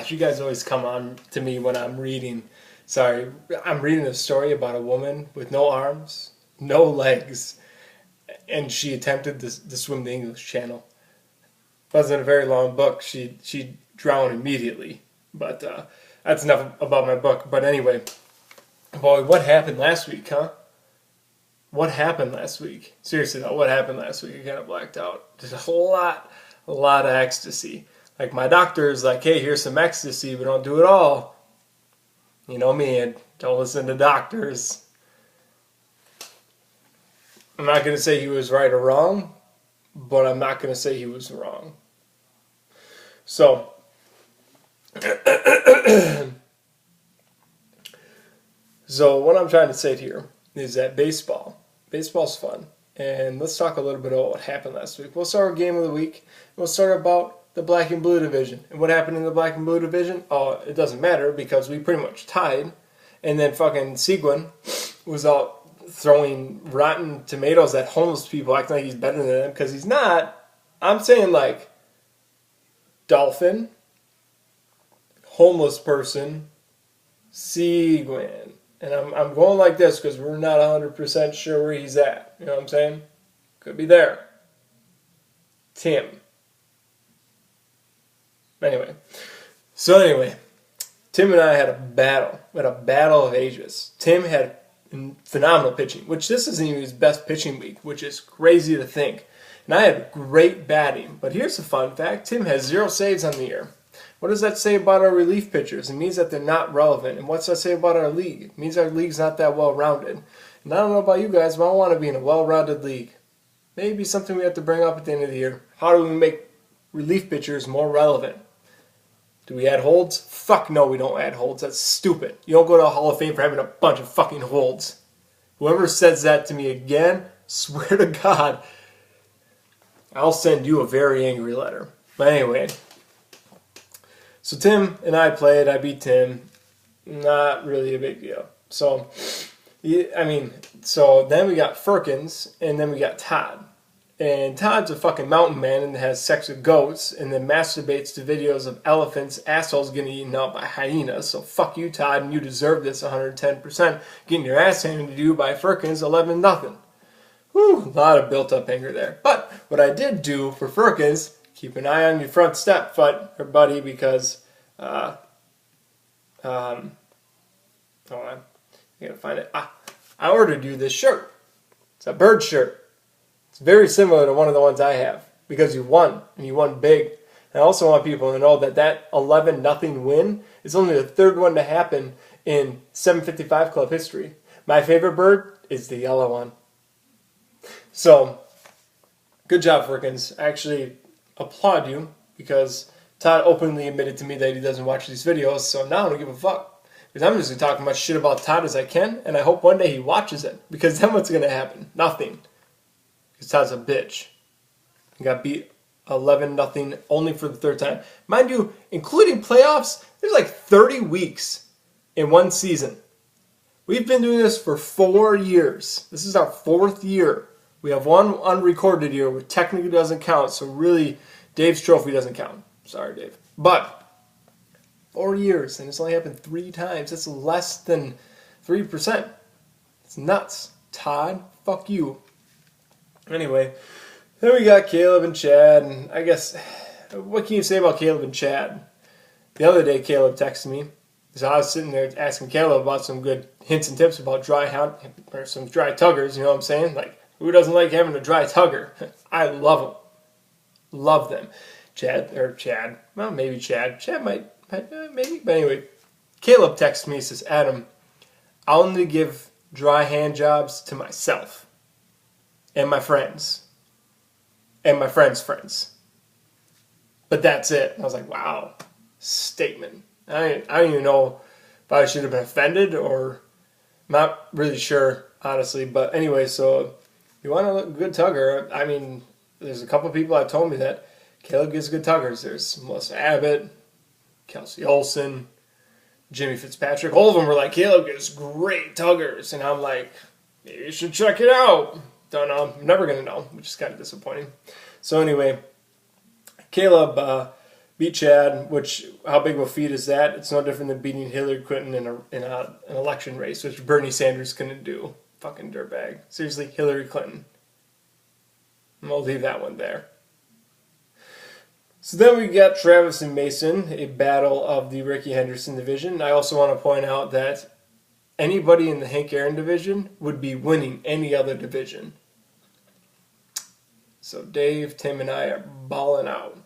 gosh, you guys always come on to me when I'm reading. Sorry, I'm reading a story about a woman with no arms, no legs, and she attempted to swim the English Channel. It wasn't a very long book. She drowned immediately. But that's enough about my book. But anyway, boy, what happened last week, huh? What happened last week? Seriously though, what happened last week? I kind of blacked out. There's a lot of ecstasy. Like my doctor's like, hey, here's some ecstasy, but don't do it all. You know me, and don't listen to doctors. I'm not going to say he was right or wrong, but I'm not going to say he was wrong. So, so what I'm trying to say here is that baseball's fun. And let's talk a little bit about what happened last week. We'll start with game of the week. We'll start about the black and blue division. And what happened in the black and blue division? Oh, it doesn't matter because we pretty much tied. And then fucking Seguin was out throwing rotten tomatoes at homeless people, acting like he's better than them because he's not. I'm saying like dolphin, homeless person, Seguin. And I'm going like this because we're not 100% sure where he's at. You know what I'm saying? Could be there. Tim. Anyway. Tim and I had a battle. We had a battle of ages. Tim had phenomenal pitching, which this isn't even his best pitching week, which is crazy to think. And I had great batting. But here's a fun fact. Tim has 0 saves on the year. What does that say about our relief pitchers? It means that they're not relevant. And what's that say about our league? It means our league's not that well-rounded. And I don't know about you guys, but I want to be in a well-rounded league. Maybe something we have to bring up at the end of the year. How do we make relief pitchers more relevant? Do we add holds? Fuck no, we don't add holds. That's stupid. You don't go to a Hall of Fame for having a bunch of fucking holds. Whoever says that to me again, swear to God, I'll send you a very angry letter. But anyway, so Tim and I played. I beat Tim. Not really a big deal. So then we got Firkins, and then we got Todd. And Todd's a fucking mountain man and has sex with goats and then masturbates to videos of elephants' assholes getting eaten out by hyenas. So fuck you, Todd, and you deserve this 110%. Getting your ass handed to you by Firkins 11-0. Whew, a lot of built-up anger there. But what I did do for Firkins, keep an eye on your front step, buddy, because, hold on, I gotta find it. I ordered you this shirt. It's a bird shirt. It's very similar to one of the ones I have because you won, and you won big. And I also want people to know that 11-0 win is only the third one to happen in 755 Club history. My favorite bird is the yellow one. So, good job, Firkins. I actually applaud you because Todd openly admitted to me that he doesn't watch these videos, so now I don't give a fuck. Because I'm just going to talk as much shit about Todd as I can, and I hope one day he watches it. Because then what's going to happen? Nothing. Because Todd's a bitch. He got beat 11-0 only for the third time. Mind you, including playoffs, there's like 30 weeks in one season. We've been doing this for 4 years. This is our 4th year. We have one unrecorded year, which technically doesn't count, so really, Dave's trophy doesn't count. Sorry, Dave. But 4 years, and it's only happened 3 times. That's less than 3%. It's nuts. Todd, fuck you. Anyway, then we got Caleb and Chad, and I guess, what can you say about Caleb and Chad? The other day, Caleb texted me, so I was sitting there asking Caleb about some good hints and tips about some dry tuggers, you know what I'm saying? Like, who doesn't like having a dry tugger? I love them. Love them. Chad, well, maybe Chad. Chad might, maybe, but anyway, Caleb texts me, he says, Adam, I'll only give dry hand jobs to myself. And my friends. And my friends' friends. But that's it. I was like, wow. Statement. I don't even know if I should have been offended or not really sure, honestly. But anyway, so if you want to look a good tugger, I mean, there's a couple people that told me that Caleb gives good tuggers. There's Melissa Abbott, Kelsey Olsen, Jimmy Fitzpatrick. All of them were like, Caleb gives great tuggers. And I'm like, maybe you should check it out. Don't know. I'm never going to know, which is kind of disappointing. So anyway, Caleb beat Chad, which, how big of a feat is that? It's no different than beating Hillary Clinton in an election race, which Bernie Sanders couldn't do. Fucking dirtbag. Seriously, Hillary Clinton. And we'll leave that one there. So then we got Travis and Mason, a battle of the Ricky Henderson division. I also want to point out that anybody in the Hank Aaron division would be winning any other division. So Dave, Tim, and I are balling out,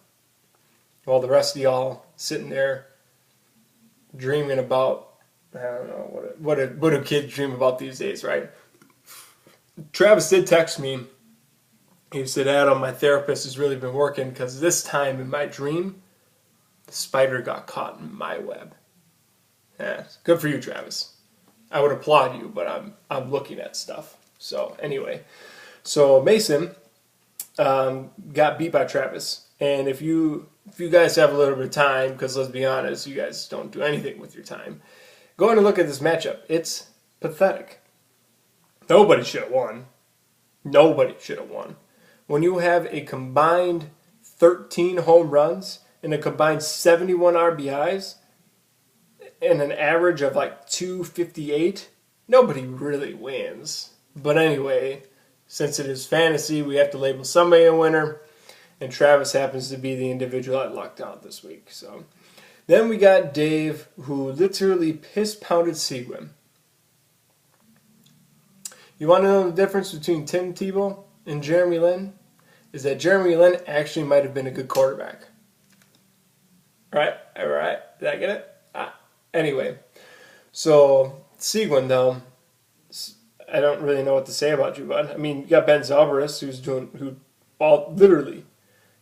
while the rest of y'all sitting there dreaming about, I don't know, what do kids dream about these days, right? Travis did text me. He said, Adam, my therapist has really been working because this time in my dream, the spider got caught in my web. Yeah, good for you, Travis. I would applaud you, but I'm looking at stuff. So anyway, so Mason got beat by Travis. And if you guys have a little bit of time, because let's be honest, you guys don't do anything with your time, go and look at this matchup. It's pathetic. Nobody should have won. Nobody should have won. When you have a combined 13 home runs and a combined 71 RBIs and an average of like 258, nobody really wins. But anyway, since it is fantasy, we have to label somebody a winner, and Travis happens to be the individual that lucked out this week. So then we got Dave, who literally piss-pounded Seguin. You want to know the difference between Tim Tebow and Jeremy Lin? Is that Jeremy Lin actually might have been a good quarterback. Right? Did I get it? Anyway, so Seguin, though, I don't really know what to say about you, bud. I mean, you got Ben Zobrist,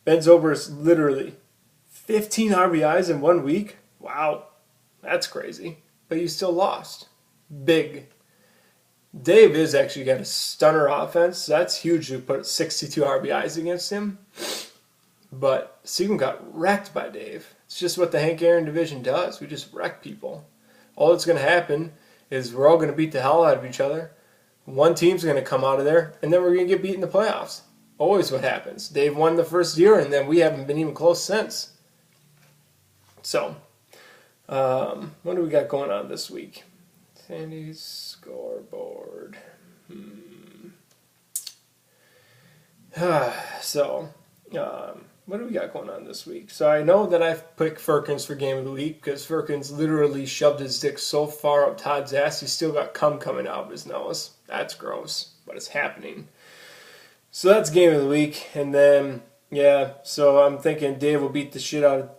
Ben Zobrist literally 15 RBIs in 1 week. Wow, that's crazy. But you still lost. Big. Dave is actually got a stunner offense. That's huge to put 62 RBIs against him. But Seguin got wrecked by Dave. It's just what the Hank Aaron division does. We just wreck people. All that's going to happen is we're all going to beat the hell out of each other. One team's going to come out of there, and then we're going to get beat in the playoffs. Always what happens. Dave won the first year, and then we haven't been even close since. So, what do we got going on this week? Sandy's scoreboard. What do we got going on this week? So I know that I've picked Firkins for Game of the Week because Firkins literally shoved his dick so far up Todd's ass, he's still got cum coming out of his nose. That's gross, but it's happening. So that's Game of the Week. And then, so I'm thinking Dave will beat the shit out of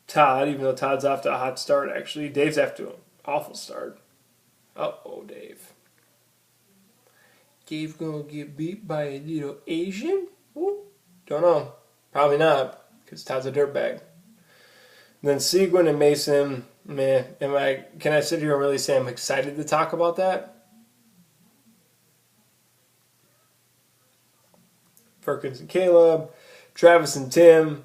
Todd, even though Todd's off to a hot start, actually. Dave's off to an awful start. Uh-oh, Dave. Dave gonna get beat by a little Asian? Ooh, don't know. Probably not, because Todd's a dirtbag. Then Seguin and Mason, can I sit here and really say I'm excited to talk about that? Firkins and Caleb, Travis and Tim.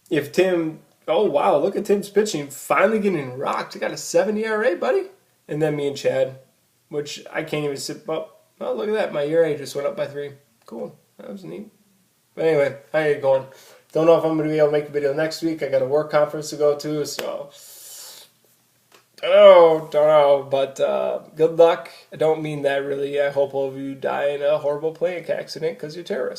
If Tim, oh wow, look at Tim's pitching, finally getting rocked. He got a 70 ERA, buddy. And then me and Chad, which I can't even sit up. Oh, look at that, my ERA just went up by 3. Cool, that was neat. But anyway, how you going? Don't know if I'm going to be able to make a video next week. I got a work conference to go to, so don't know. But good luck. I don't mean that really. I hope all of you die in a horrible plane accident because you're terrorists.